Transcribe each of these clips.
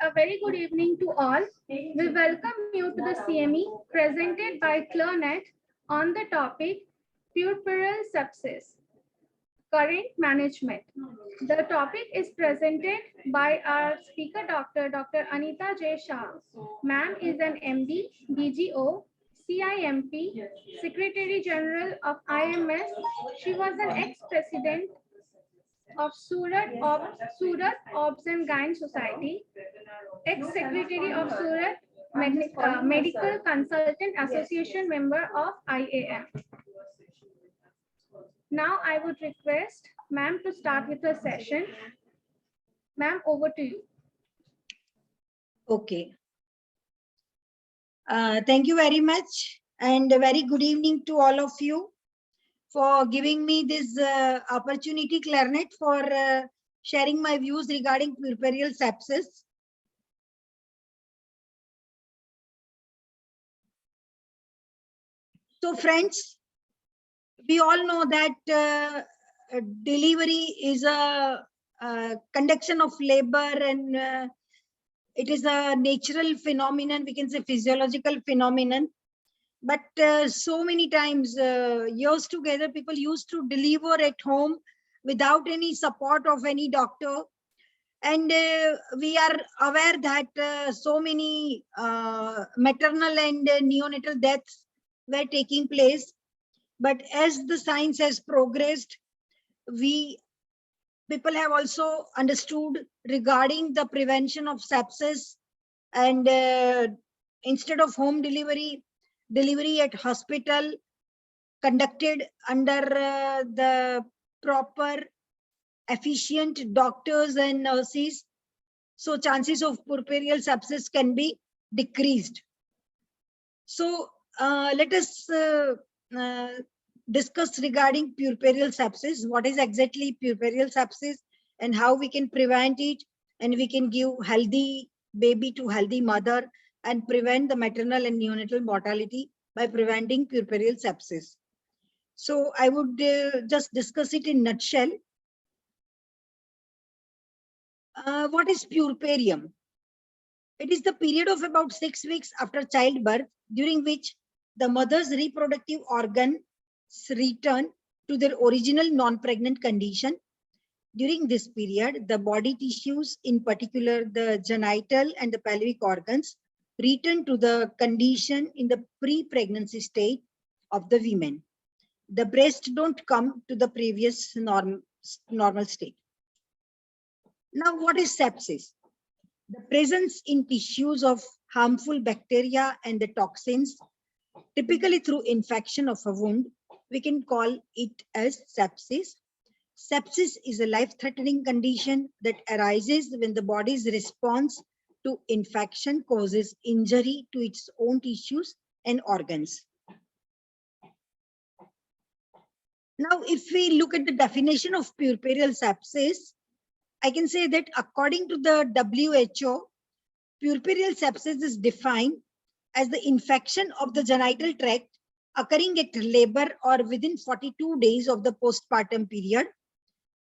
A very good evening to all. We welcome you to the CME presented by Clearnet on the topic puerperal sepsis, current management. The topic is presented by our speaker doctor, Dr. Anita J. Shah. Ma'am is an MD, DGO, CIMP, Secretary General of IMS. She was an ex-president of Surat Obs and Gyne Society, ex-secretary of Surat Medical Consultant Association, member of IAM. Now I would request ma'am to start with the session. Ma'am, over to you. Okay. Thank you very much, and a very good evening to all of you for giving me this opportunity, Clearnet, for sharing my views regarding puerperal sepsis. So friends, we all know that delivery is a conduction of labor, and it is a natural phenomenon, we can say physiological phenomenon. But so many times, years together, people used to deliver at home without any support of any doctor. And we are aware that so many maternal and neonatal deaths were taking place. But as the science has progressed, people have also understood regarding the prevention of sepsis, and instead of home delivery at hospital conducted under the proper efficient doctors and nurses, so chances of puerperal sepsis can be decreased. So let us discuss regarding puerperal sepsis. What is exactly puerperal sepsis and how we can prevent it, and we can give healthy baby to healthy mother and prevent the maternal and neonatal mortality by preventing puerperal sepsis. So I would just discuss it in nutshell. What is puerperium? It is the period of about 6 weeks after childbirth, during which the mother's reproductive organs return to their original non-pregnant condition. During this period, the body tissues, in particular the genital and the pelvic organs, return to the condition in the pre-pregnancy state of the women. The breast don't come to the previous normal state. Now, what is sepsis? The presence in tissues of harmful bacteria and the toxins, typically through infection of a wound, we can call it as sepsis. Sepsis is a life-threatening condition that arises when the body's response to infection causes injury to its own tissues and organs. Now, if we look at the definition of puerperal sepsis, I can say that according to the WHO, puerperal sepsis is defined as the infection of the genital tract occurring at labor or within 42 days of the postpartum period.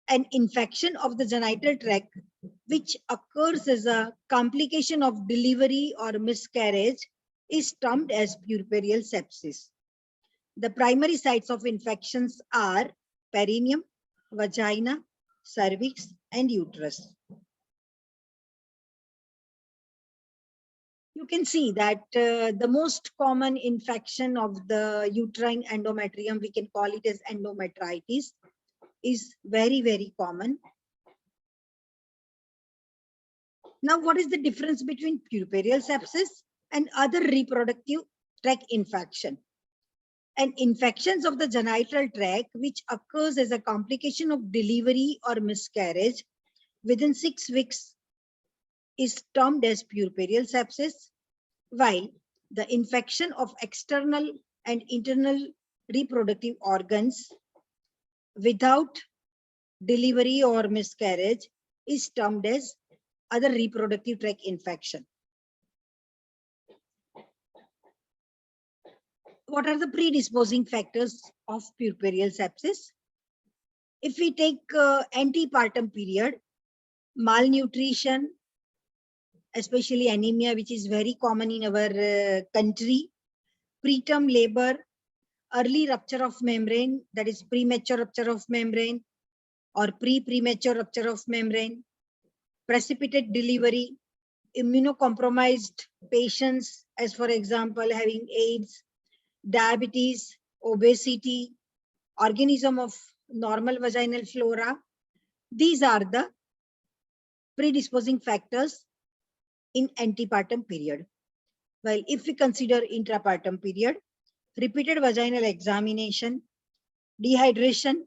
An infection of the genital tract which occurs as a complication of delivery or miscarriage is termed as puerperal sepsis. The primary sites of infections are perineum, vagina, cervix, and uterus. You can see that the most common infection of the uterine endometrium, we can call it as endometritis, is very, very common. Now, what is the difference between puerperal sepsis and other reproductive tract infection? And infections of the genital tract which occurs as a complication of delivery or miscarriage within 6 weeks is termed as puerperal sepsis, while the infection of external and internal reproductive organs without delivery or miscarriage is termed as other reproductive tract infection. What are the predisposing factors of puerperal sepsis? If we take antepartum period, malnutrition especially anemia, which is very common in our country, preterm labor, early rupture of membrane, that is premature rupture of membrane or premature rupture of membrane, precipitate delivery, immunocompromised patients, as for example, having AIDS, diabetes, obesity, organism of normal vaginal flora. These are the predisposing factors in antepartum period. While if we consider intrapartum period, repeated vaginal examination, dehydration,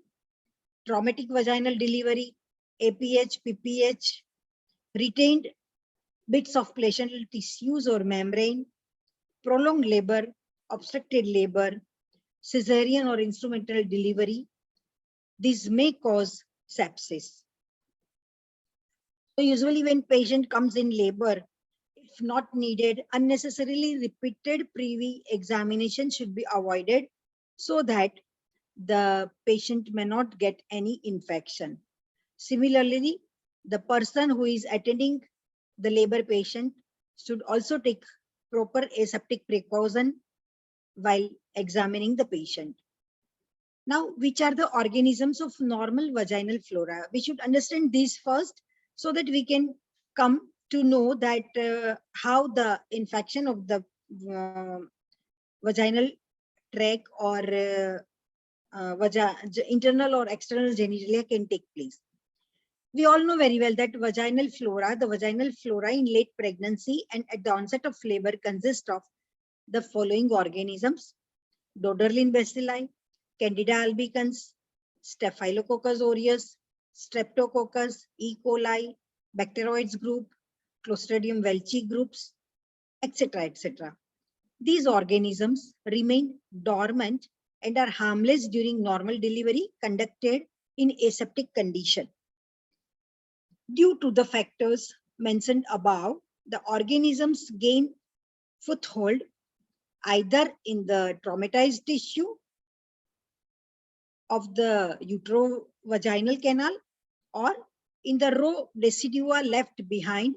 traumatic vaginal delivery, APH, PPH, retained bits of placental tissues or membrane, prolonged labor, obstructed labor, cesarean or instrumental delivery, these may cause sepsis. So usually when patient comes in labor, if not needed, unnecessarily repeated pre examination should be avoided so that the patient may not get any infection. Similarly, the person who is attending the labor patient should also take proper aseptic precaution while examining the patient. Now, which are the organisms of normal vaginal flora? We should understand these first so that we can come to know that how the infection of the vaginal tract or internal or external genitalia can take place. We all know very well that the vaginal flora in late pregnancy and at the onset of labor consist of the following organisms: Doderlin bacilli, Candida albicans, Staphylococcus aureus, Streptococcus, E. coli, Bacteroides group, Clostridium welchi groups, etc., etc. These organisms remain dormant and are harmless during normal delivery conducted in aseptic condition. Due to the factors mentioned above, the organisms gain foothold either in the traumatized tissue of the uterovaginal canal or in the raw residua left behind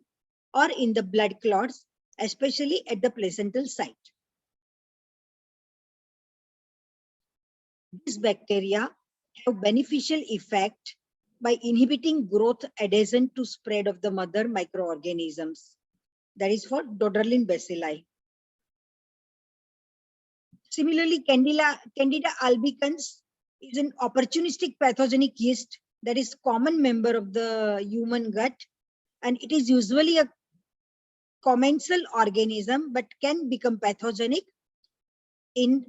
or in the blood clots, especially at the placental site. These bacteria have beneficial effect by inhibiting growth adjacent to spread of the mother microorganisms. That is for Doderlin bacilli. Similarly, Candida albicans is an opportunistic pathogenic yeast that is common member of the human gut, and it is usually a commensal organism but can become pathogenic in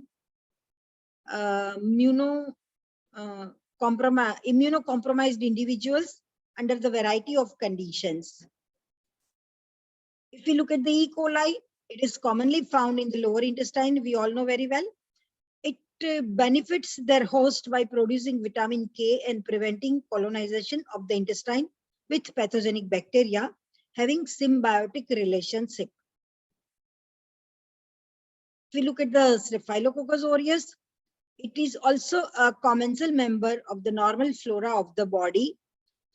immunocompromised individuals under the variety of conditions. If we look at the E. coli, it is commonly found in the lower intestine. We all know very well. It benefits their host by producing vitamin K and preventing colonization of the intestine with pathogenic bacteria having symbiotic relationship. If we look at the Staphylococcus aureus, it is also a commensal member of the normal flora of the body,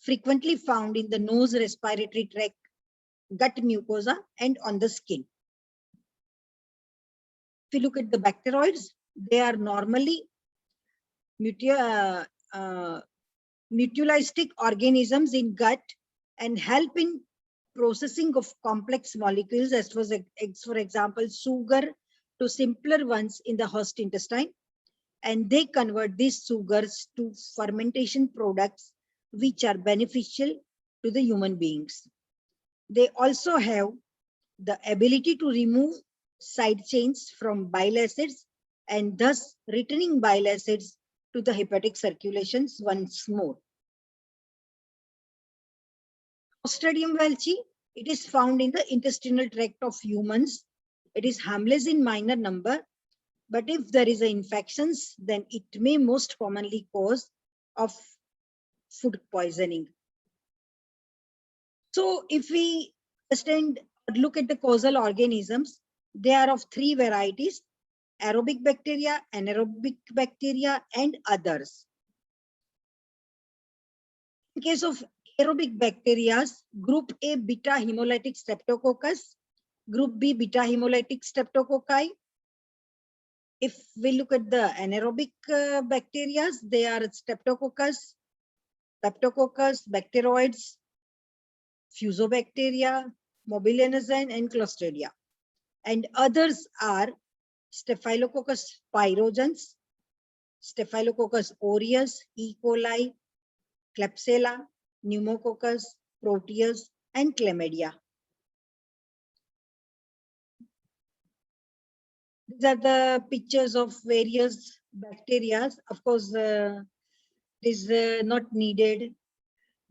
frequently found in the nose, respiratory tract, gut mucosa, and on the skin. If you look at the bacteroids, they are normally mutualistic organisms in gut and help in processing of complex molecules, as for example, sugar to simpler ones in the host intestine. And they convert these sugars to fermentation products, which are beneficial to the human beings. They also have the ability to remove side chains from bile acids and thus returning bile acids to the hepatic circulations once more. Clostridium welchi, it is found in the intestinal tract of humans. It is harmless in minor number, but if there is infections, then it may most commonly cause of food poisoning. So if we look at the causal organisms, they are of three varieties: aerobic bacteria, anaerobic bacteria, and others. In case of Aerobic bacteria, group A beta hemolytic streptococcus, group B beta hemolytic streptococci. If we look at the anaerobic bacteria, they are streptococcus, peptococcus, bacteroids, fusobacteria, mobilinizine, and clostridia. And others are Staphylococcus pyrogens, Staphylococcus aureus, E. coli, Klebsiella, Pneumococcus, Proteus, and Chlamydia. These are the pictures of various bacteria. Of course, it is not needed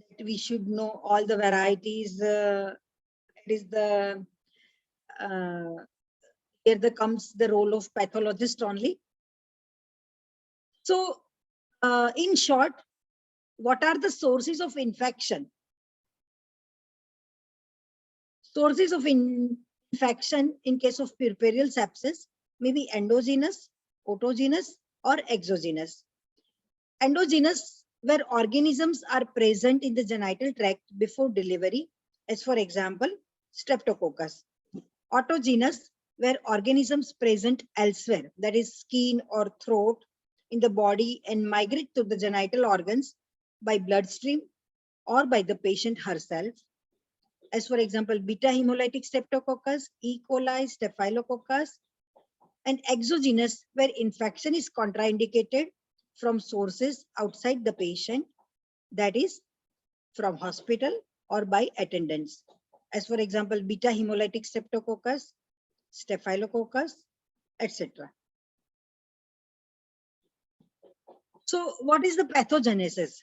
that we should know all the varieties. It is the here comes the role of pathologist only. So, in short, what are the sources of infection? Sources of infection in case of puerperal sepsis may be endogenous, autogenous, or exogenous. Endogenous, where organisms are present in the genital tract before delivery, as for example, Streptococcus. Autogenous, where organisms present elsewhere, that is skin or throat in the body, and migrate to the genital organs by bloodstream or by the patient herself. As for example, beta hemolytic streptococcus, E. coli, staphylococcus. And exogenous, where infection is contraindicated from sources outside the patient, that is from hospital or by attendants. As for example, beta hemolytic streptococcus, staphylococcus, etc. So what is the pathogenesis?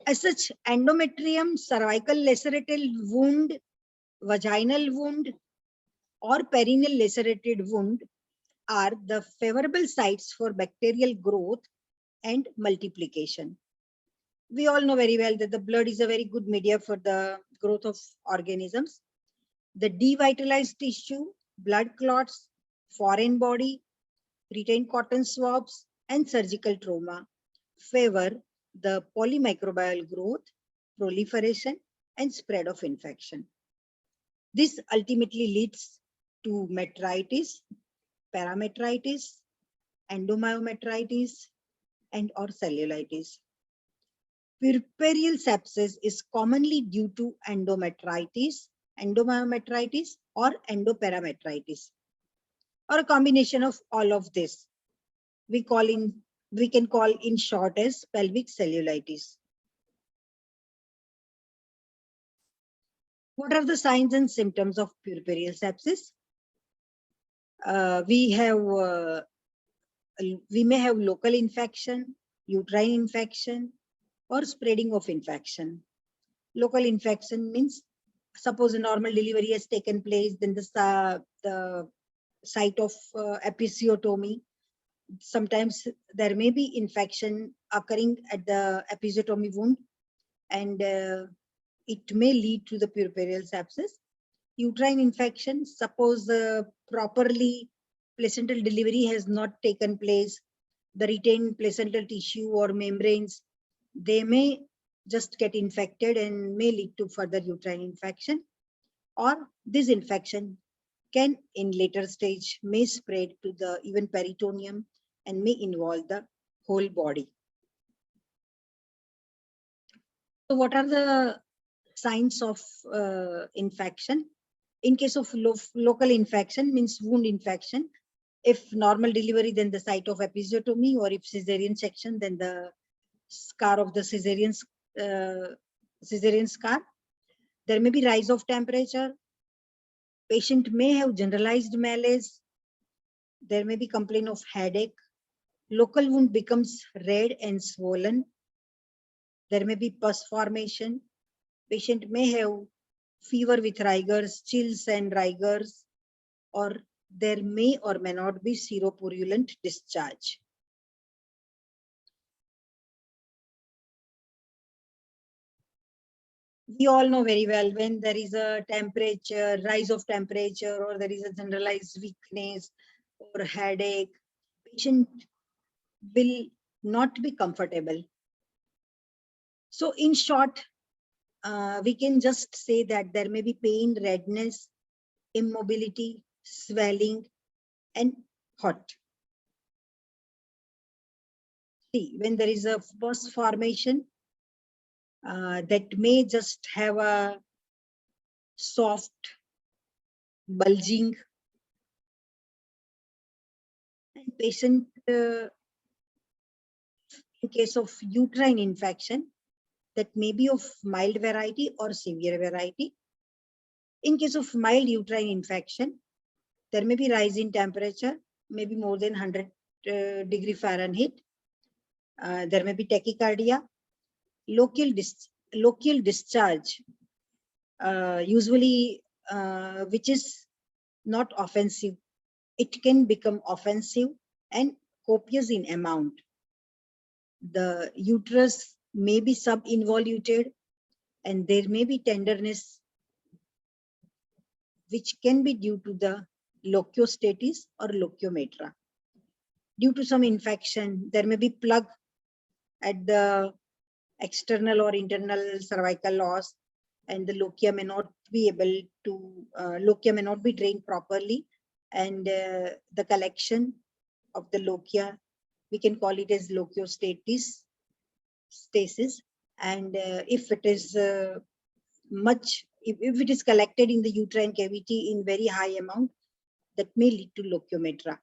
As such, endometrium, cervical lacerated wound, vaginal wound, or perineal lacerated wound are the favorable sites for bacterial growth and multiplication. We all know very well that the blood is a very good media for the growth of organisms. The devitalized tissue, blood clots, foreign body, retained cotton swabs, and surgical trauma favor the polymicrobial growth, proliferation, and spread of infection. This ultimately leads to metritis, parametritis, endomyometritis, and or cellulitis. Puerperal sepsis is commonly due to endometritis, endomyometritis, or endoparametritis, or a combination of all of this. We can call in short as pelvic cellulitis. What are the signs and symptoms of puerperal sepsis? We may have local infection, uterine infection, or spreading of infection. Local infection means, suppose a normal delivery has taken place, then the site of episiotomy, sometimes there may be infection occurring at the episiotomy wound, and it may lead to the puerperal sepsis. Uterine infection, suppose properly placental delivery has not taken place, the retained placental tissue or membranes, they may just get infected and may lead to further uterine infection, or this infection can in later stage may spread to the even peritoneum and may involve the whole body. So what are the signs of infection? In case of local infection, means wound infection. If normal delivery, then the site of episiotomy, or if cesarean section, then the scar of the cesarean scar. There may be rise of temperature. Patient may have generalized malaise. There may be complaint of headache. Local wound becomes red and swollen. There may be pus formation. Patient may have fever with rigors, chills and rigors, or there may or may not be seropurulent discharge. We all know very well when there is a temperature, rise of temperature, or there is a generalized weakness or headache, patient will not be comfortable. So in short, we can just say that there may be pain, redness, immobility, swelling, and hot. See, when there is a pus formation, that may just have a soft bulging, and patient in case of uterine infection, that may be of mild variety or severe variety. In case of mild uterine infection, there may be rise in temperature, maybe more than 100 degree Fahrenheit. There may be tachycardia, local discharge, usually which is not offensive. It can become offensive and copious in amount. The uterus may be subinvoluted, and there may be tenderness, which can be due to the lochiostasis or lochiometra. Due to some infection, there may be plug at the external or internal cervical os, and the lochia may not be able to, lochia may not be drained properly, and the collection of the lochia, we can call it as lochiostasis. And if it is if it is collected in the uterine cavity in very high amount, that may lead to lochiometra.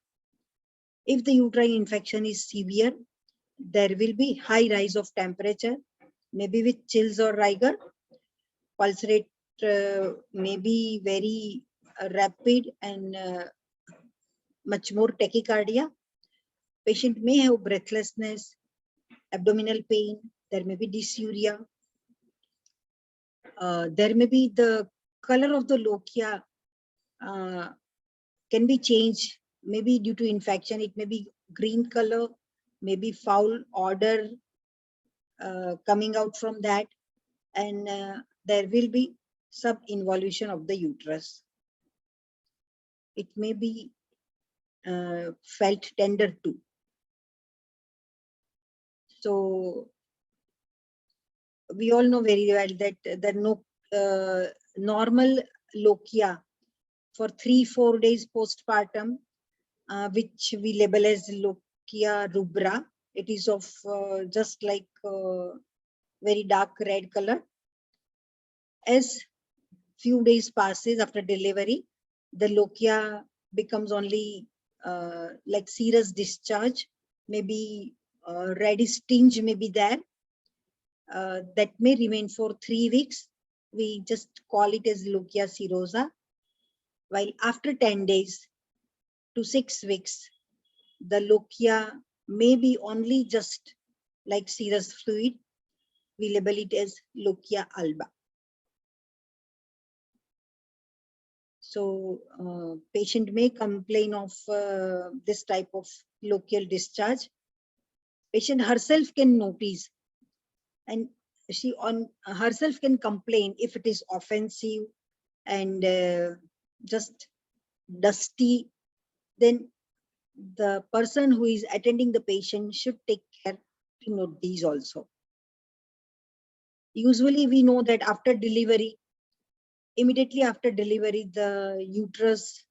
If the uterine infection is severe, there will be high rise of temperature, maybe with chills or rigor. Pulse rate may be very rapid and much more tachycardia. Patient may have breathlessness, abdominal pain, there may be dysuria. There may be the color of the lochia can be changed, maybe due to infection. It may be green color, maybe foul odor coming out from that, and there will be subinvolution of the uterus. It may be felt tender too. So we all know very well that the normal lochia for 3-4 days postpartum, which we label as lochia rubra. It is of just like very dark red color. As few days passes after delivery, the lochia becomes only like serous discharge, maybe reddish tinge may be there. That may remain for 3 weeks. We just call it as lochia serosa. While after 10 days to 6 weeks, the lochia may be only just like serous fluid. We label it as lochia alba. So patient may complain of this type of lochial discharge. Patient herself can notice, and she on herself can complain if it is offensive and just dusty. Then the person who is attending the patient should take care to note these also. Usually we know that after delivery, immediately after delivery, the uterus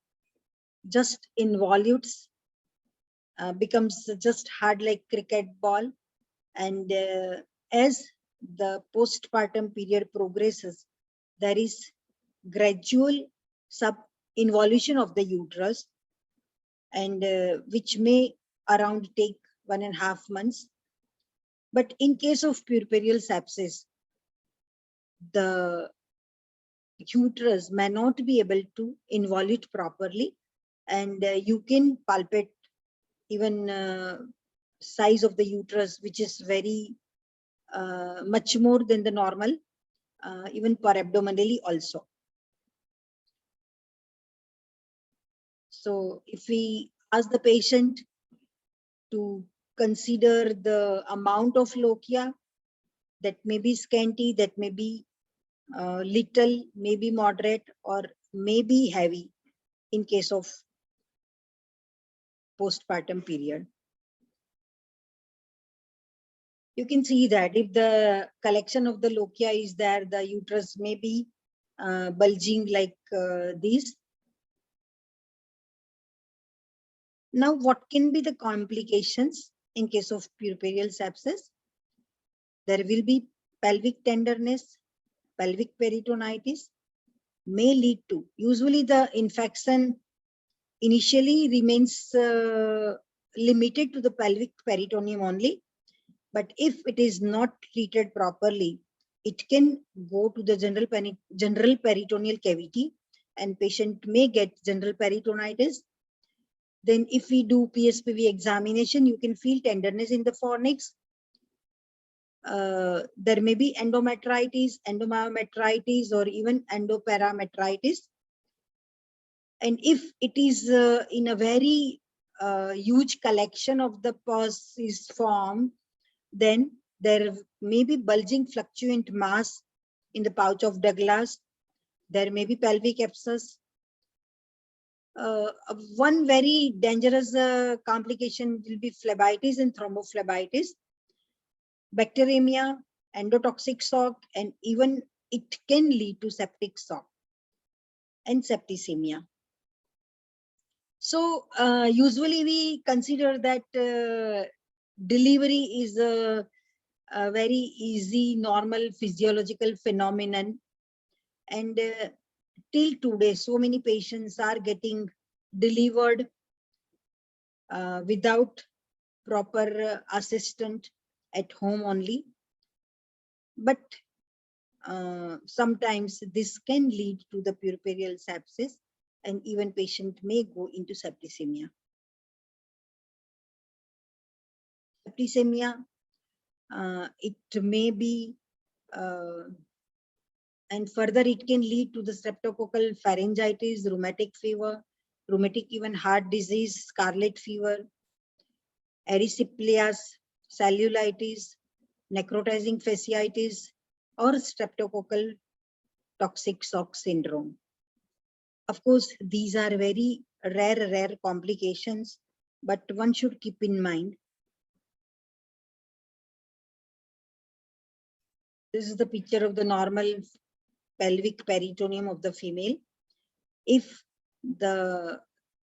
just involutes, becomes just hard like cricket ball. And as the postpartum period progresses, there is gradual sub-involution of the uterus, and which may around take 1.5 months. But in case of puerperial sepsis, the uterus may not be able to involute properly, and you can palpate even size of the uterus, which is very much more than the normal, even parabdominally also. So if we ask the patient to consider the amount of lochia, that may be scanty, that may be little, maybe moderate, or maybe heavy in case of postpartum period. You can see that if the collection of the lochia is there, the uterus may be bulging like this. Now, what can be the complications in case of puerperial sepsis? There will be pelvic tenderness, pelvic peritonitis, may lead to. Usually the infection initially remains limited to the pelvic peritoneum only. But if it is not treated properly, it can go to the general peritoneal cavity and patient may get general peritonitis. Then if we do PSPV examination, you can feel tenderness in the fornix. There may be endometritis, endomyometritis, or even endoparametritis. And if it is in a very huge collection of the pus is formed, then there may be bulging fluctuant mass in the pouch of Douglas. There may be pelvic abscess. One very dangerous complication will be phlebitis and thrombophlebitis, bacteremia, endotoxic shock, and even it can lead to septic shock and septicemia. So usually we consider that delivery is a very easy, normal physiological phenomenon. And till today, so many patients are getting delivered without proper assistant at home only. But sometimes this can lead to the puerperial sepsis, and even patient may go into septicemia. Septicemia, it may be, and further it can lead to the streptococcal pharyngitis, rheumatic fever, rheumatic even heart disease, scarlet fever, erysipelas, cellulitis, necrotizing fasciitis, or streptococcal toxic shock syndrome. Of course, these are very rare complications, but one should keep in mind. This is the picture of the normal pelvic peritoneum of the female. If the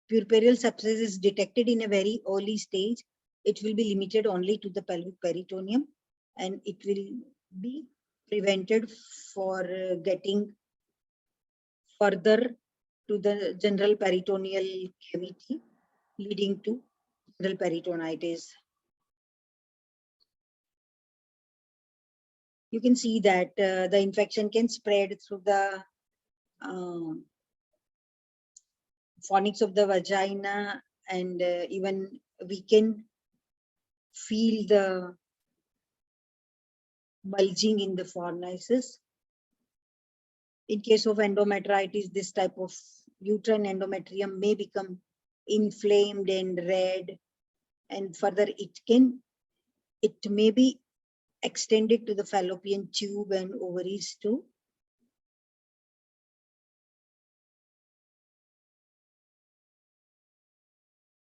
puerperial sepsis is detected in a very early stage, it will be limited only to the pelvic peritoneum, and it will be prevented for getting further to the general peritoneal cavity, leading to general peritonitis. You can see that the infection can spread through the fornix of the vagina, and even we can feel the bulging in the fornices. In case of endometritis, this type of uterine endometrium may become inflamed and red, and further it may be extended to the fallopian tube and ovaries too.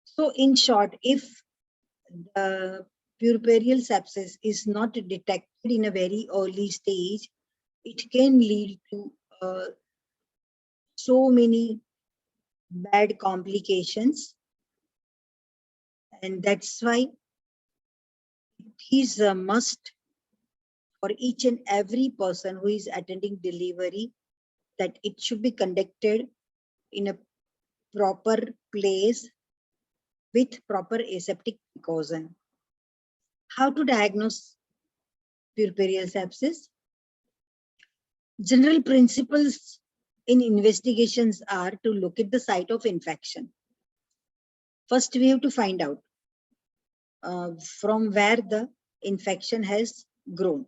So in short, if the puerperial sepsis is not detected in a very early stage, it can lead to so many bad complications. And that's why it is a must for each and every person who is attending delivery that it should be conducted in a proper place with proper aseptic precaution. How to diagnose puerperial sepsis? General principles in investigations are to locate the site of infection. First, we have to find out from where the infection has grown,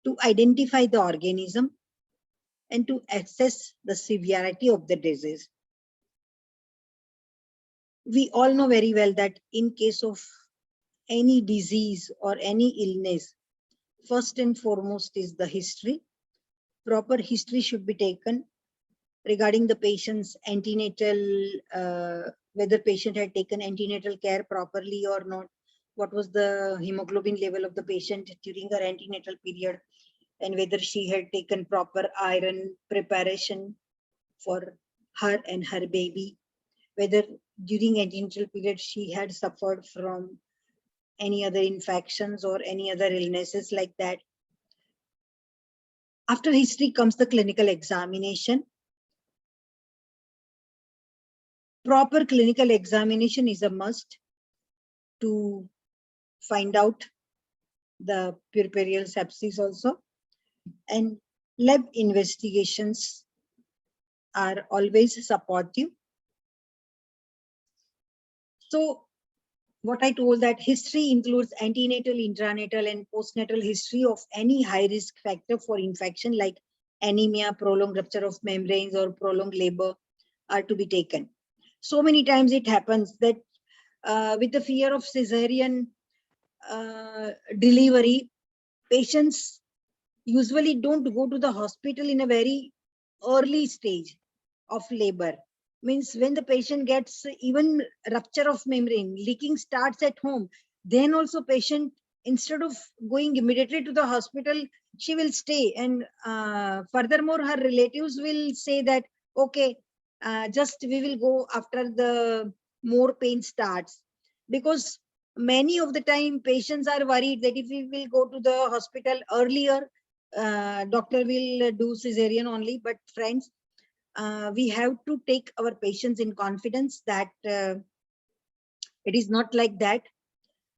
to identify the organism, and to assess the severity of the disease. We all know very well that in case of any disease or any illness, first and foremost is the history. Proper history should be taken regarding the patient's antenatal, whether patient had taken antenatal care properly or not, what was the hemoglobin level of the patient during her antenatal period, and whether she had taken proper iron preparation for her and her baby, whether during antenatal period she had suffered from any other infections or any other illnesses like that. After history comes the clinical examination. Proper clinical examination is a must to find out the puerperial sepsis also, and lab investigations are always supportive. So what I told, that history includes antenatal, intranatal, and postnatal history of any high risk factor for infection like anemia, prolonged rupture of membranes, or prolonged labor are to be taken. So many times it happens that with the fear of cesarean delivery, patients usually don't go to the hospital in a very early stage of labor. Means when the patient gets even rupture of membrane, leaking starts at home, then also patient, instead of going immediately to the hospital, she will stay. And furthermore, her relatives will say that, okay, just we will go after the more pain starts. Because many of the time patients are worried that if we will go to the hospital earlier, doctor will do cesarean only. But friends, we have to take our patients in confidence that it is not like that.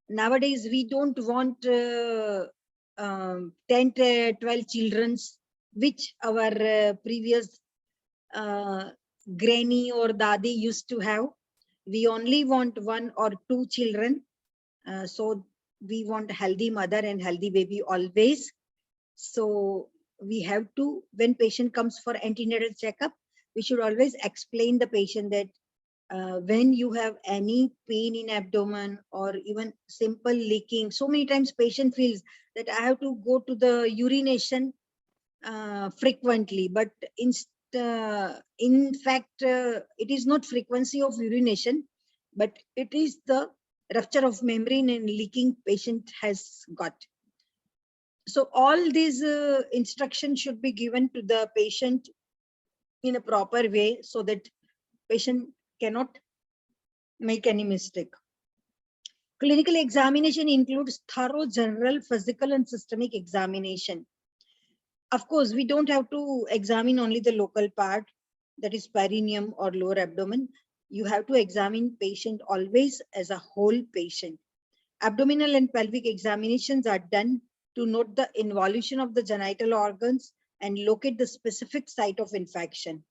Nowadays, we don't want 10 to 12 children, which our previous granny or dadi used to have. We only want 1 or 2 children. So we want healthy mother and healthy baby always. So we have to, when patient comes for antenatal checkup, we should always explain the patient that when you have any pain in abdomen or even simple leaking, so many times patient feels that I have to go to the urination frequently, but in fact, it is not frequency of urination, but it is the rupture of membrane and leaking patient has got. So all these instructions should be given to the patient in a proper way so that patient cannot make any mistake. Clinical examination includes thorough general, physical, and systemic examination. Of course, we don't have to examine only the local part, that is perineum or lower abdomen. You have to examine patient always as a whole patient. Abdominal and pelvic examinations are done to note the involution of the genital organs and locate the specific site of infection.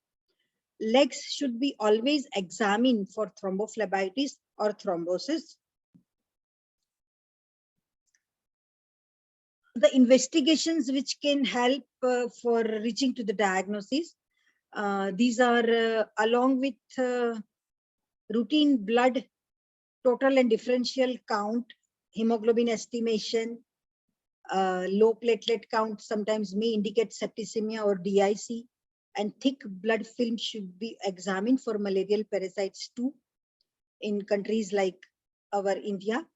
Legs should be always examined for thrombophlebitis or thrombosis. The investigations which can help for reaching to the diagnosis, these are along with routine blood total and differential count, hemoglobin estimation, low platelet count sometimes may indicate septicemia or DIC, and thick blood film should be examined for malarial parasites too in countries like our India.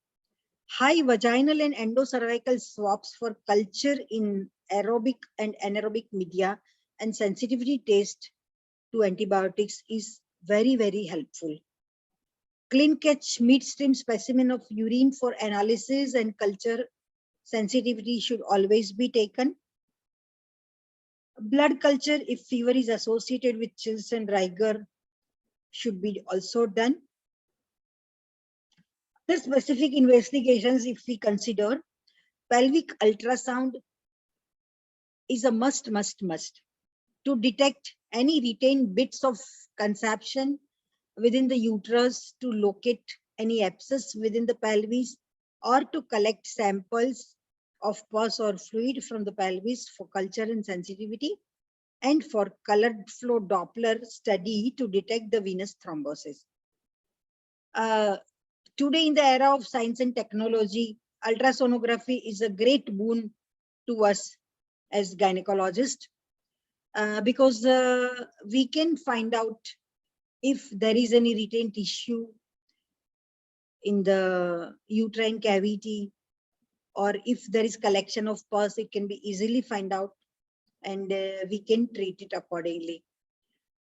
High vaginal and endocervical swabs for culture in aerobic and anaerobic media and sensitivity test to antibiotics is very, very helpful. Clean catch midstream specimen of urine for analysis and culture sensitivity should always be taken. Blood culture, if fever is associated with chills and rigor, should be also done. The specific investigations, if we consider, pelvic ultrasound is a must to detect any retained bits of conception within the uterus, to locate any abscess within the pelvis, or to collect samples of pus or fluid from the pelvis for culture and sensitivity, and for colored flow Doppler study to detect the venous thrombosis. Today, in the era of science and technology, ultrasonography is a great boon to us as gynecologists, because we can find out if there is any retained tissue in the uterine cavity, or if there is collection of pus, it can be easily find out, and we can treat it accordingly.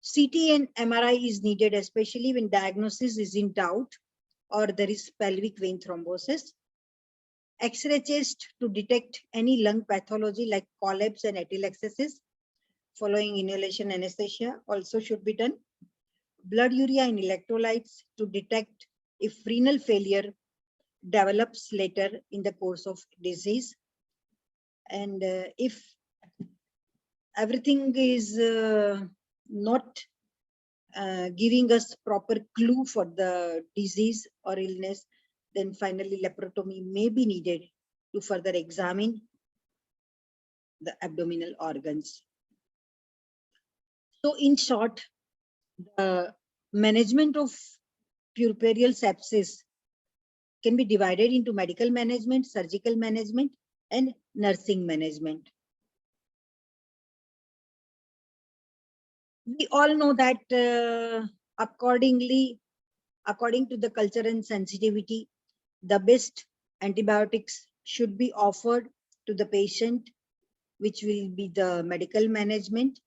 CT and MRI is needed, especially when diagnosis is in doubt or there is pelvic vein thrombosis. X-ray chest to detect any lung pathology like collapse and atelectasis following inhalation anesthesia also should be done. Blood urea and electrolytes to detect if renal failure develops later in the course of disease. And if everything is not giving us proper clue for the disease or illness, then finally laparotomy may be needed to further examine the abdominal organs. So in short, the management of puerperal sepsis can be divided into medical management, surgical management, and nursing management. We all know that according to the culture and sensitivity, the best antibiotics should be offered to the patient, which will be the medical management.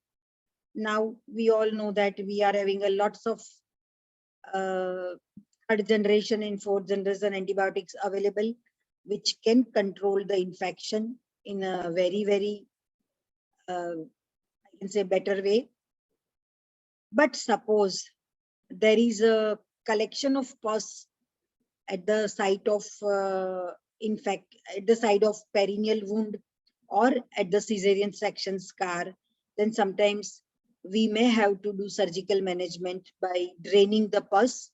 Now, we all know that we are having a lots of third generation and fourth generation antibiotics available, which can control the infection in a very, I can say, better way. But suppose there is a collection of pus at the site of at the side of perineal wound or at the cesarean section scar, then sometimes we may have to do surgical management by draining the pus.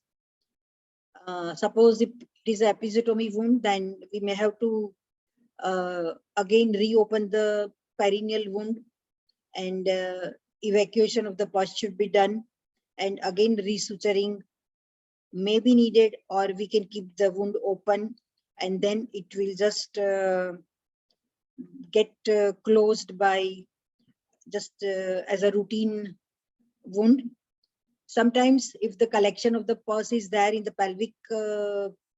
Suppose if it is an episiotomy wound, then we may have to again reopen the perineal wound, and evacuation of the pus should be done, and again resuturing may be needed, or we can keep the wound open and then it will just get closed by just as a routine wound. Sometimes if the collection of the pus is there in the pelvic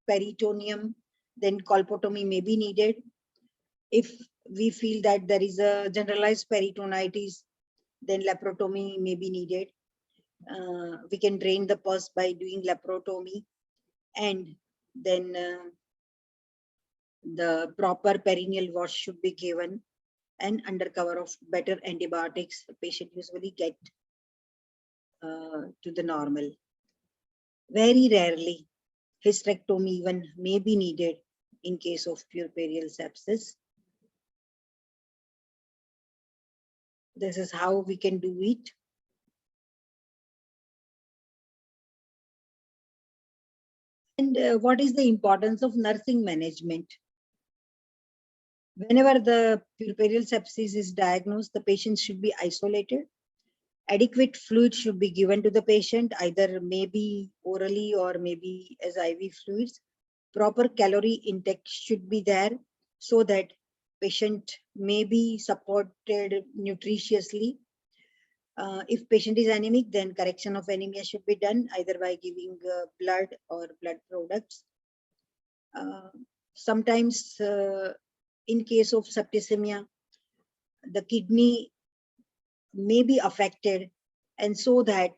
peritoneum, then colpotomy may be needed. If we feel that there is a generalized peritonitis, then laparotomy may be needed. We can drain the pus by doing laparotomy, and then the proper perineal wash should be given, and under cover of better antibiotics, the patient usually get to the normal. Very rarely, hysterectomy even may be needed in case of puerperal sepsis. This is how we can do it. And what is the importance of nursing management? Whenever the puerperal sepsis is diagnosed, the patient should be isolated. Adequate fluid should be given to the patient, either maybe orally or maybe as IV fluids. Proper calorie intake should be there so that patient may be supported nutritiously. If patient is anemic, then correction of anemia should be done either by giving blood or blood products. Sometimes in case of septicemia, the kidney may be affected, and so that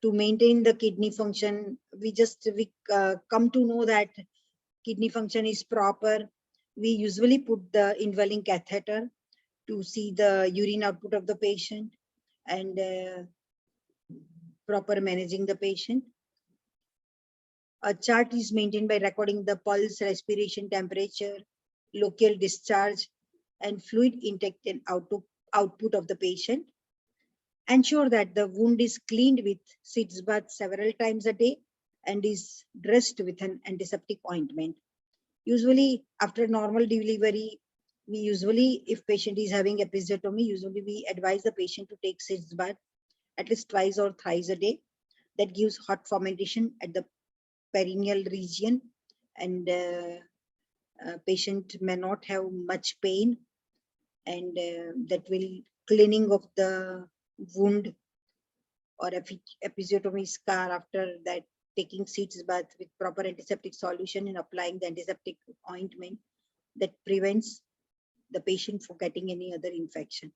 to maintain the kidney function, we come to know that kidney function is proper. We usually put the indwelling catheter to see the urine output of the patient and proper managing the patient. A chart is maintained by recording the pulse, respiration, temperature, local discharge, and fluid intake and output of the patient. Ensure that the wound is cleaned with sitz bath several times a day and is dressed with an antiseptic ointment. Usually after normal delivery, if patient is having episiotomy, usually we advise the patient to take sitz bath at least twice or thrice a day. That gives hot fomentation at the perineal region, and patient may not have much pain, and that will cleaning of the wound or episiotomy scar after that taking sitz bath with proper antiseptic solution and applying the antiseptic ointment that prevents the patient from getting any other infection.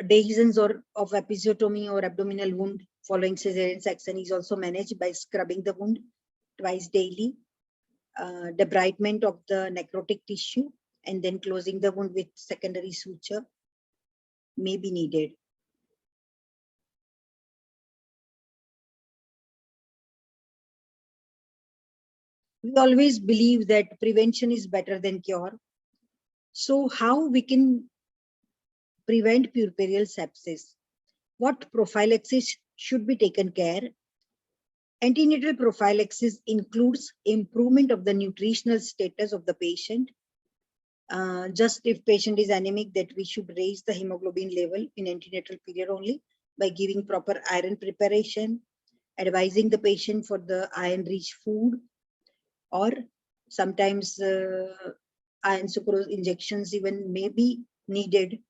Dehiscence or of episiotomy or abdominal wound following cesarean section is also managed by scrubbing the wound twice daily, debridement of the necrotic tissue, and then closing the wound with secondary suture may be needed. We always believe that prevention is better than cure. So how we can prevent puerperal sepsis? What prophylaxis should be taken care? Antenatal prophylaxis includes improvement of the nutritional status of the patient. Just if patient is anemic, that we should raise the hemoglobin level in antenatal period only by giving proper iron preparation, advising the patient for the iron-rich food, or sometimes iron sucrose injections even may be needed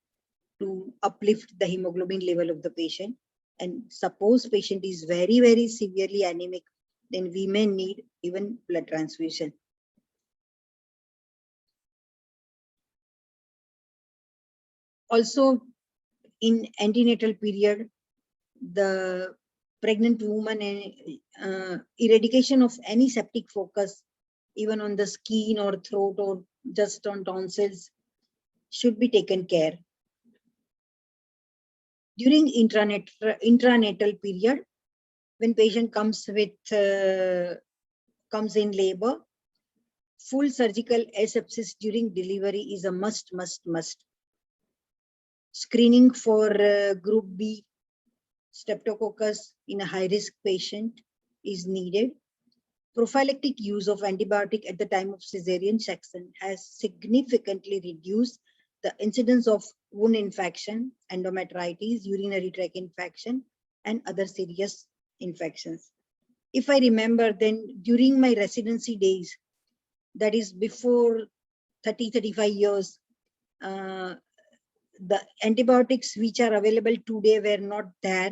to uplift the hemoglobin level of the patient. And suppose patient is very, very severely anemic, then we may need even blood transfusion. Also, in antenatal period, the pregnant woman eradication of any septic focus, even on the skin or throat or just on tonsils, should be taken care. During intranatal period, when patient comes in labor, full surgical asepsis during delivery is a must. Screening for group B streptococcus in a high-risk patient is needed. Prophylactic use of antibiotic at the time of cesarean section has significantly reduced the incidence of wound infection, endometritis, urinary tract infection, and other serious infections. If I remember, then during my residency days, that is before 30-35 years, the antibiotics which are available today were not there.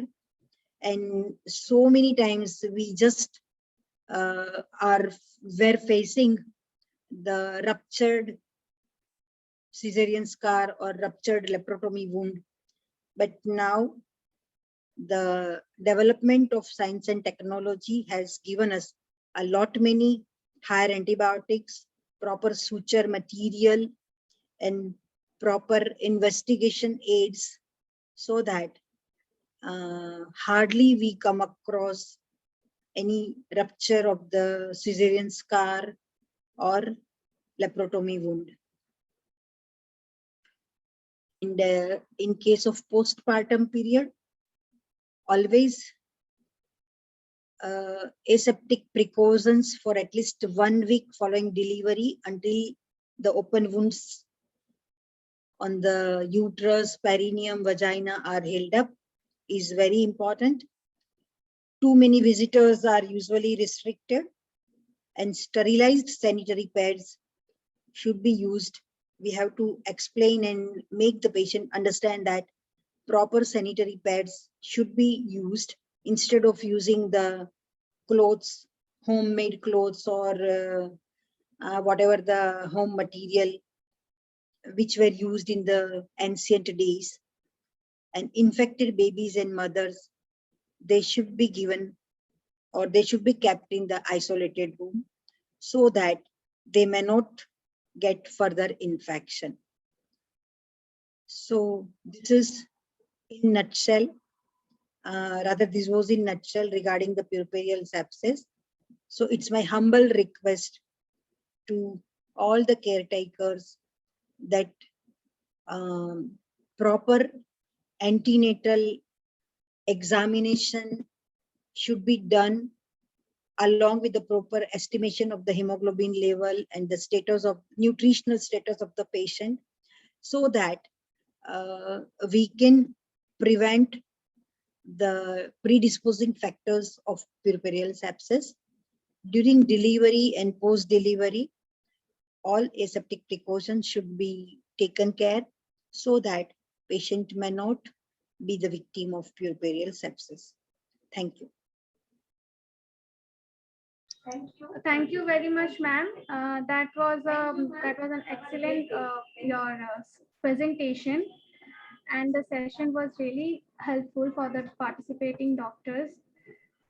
And so many times we just were facing the ruptured cesarean scar or ruptured laparotomy wound. But now the development of science and technology has given us a lot many higher antibiotics, proper suture material, and proper investigation aids, so that hardly we come across any rupture of the cesarean scar or laparotomy wound. In case of postpartum period, always aseptic precautions for at least 1 week following delivery until the open wounds on the uterus, perineum, vagina are held up is very important. Too many visitors are usually restricted, and sterilized sanitary pads should be used. We have to explain and make the patient understand that proper sanitary pads should be used instead of using the clothes, homemade clothes, or whatever the home material which were used in the ancient days. And infected babies and mothers, they should be given, or they should be kept in the isolated room so that they may not get further infection. So this is in nutshell, this was in nutshell regarding the puerperal sepsis. So it's my humble request to all the caretakers that proper antenatal examination should be done along with the proper estimation of the hemoglobin level and the status of nutritional status of the patient, so that we can prevent the predisposing factors of puerperal sepsis. During delivery and post-delivery, all aseptic precautions should be taken care so that patient may not be the victim of puerperal sepsis. Thank you. Thank you very much, ma'am. That was an excellent your presentation, and the session was really helpful for the participating doctors.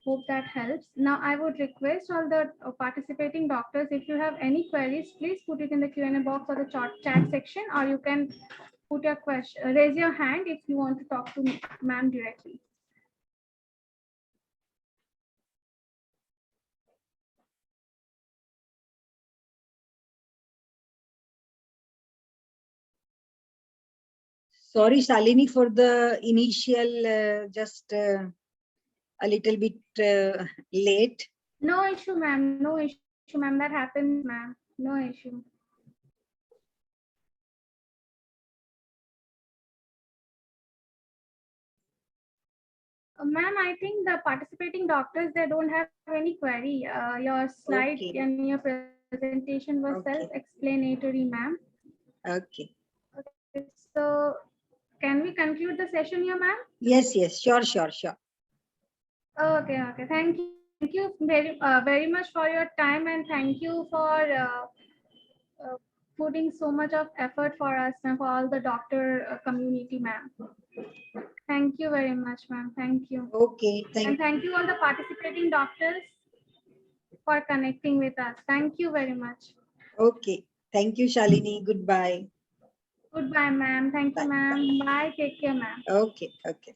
Hope that helps. Now, I would request all the participating doctors, if you have any queries, please put it in the Q&A box or the chat section, or you can put your question, raise your hand if you want to talk to ma'am directly. Sorry, Shalini, for the initial just a little bit late. No issue, ma'am. No issue, ma'am. That happens, ma'am. No issue. Ma'am, I think the participating doctors, they don't have any query. Your slide Okay. and your presentation was Okay. self-explanatory, ma'am. Okay. Okay, so can we conclude the session here, ma'am? Yes, yes, sure. Okay, okay. Thank you. Thank you very much for your time, and thank you for putting so much of effort for us and for all the doctor community, ma'am. Thank you very much, ma'am. Thank you. Okay, And thank you all the participating doctors for connecting with us. Thank you very much. Okay. Thank you, Shalini. Goodbye. Goodbye, ma'am. Thank you, Bye. ma'am. Bye. Take care, ma'am. Okay, okay.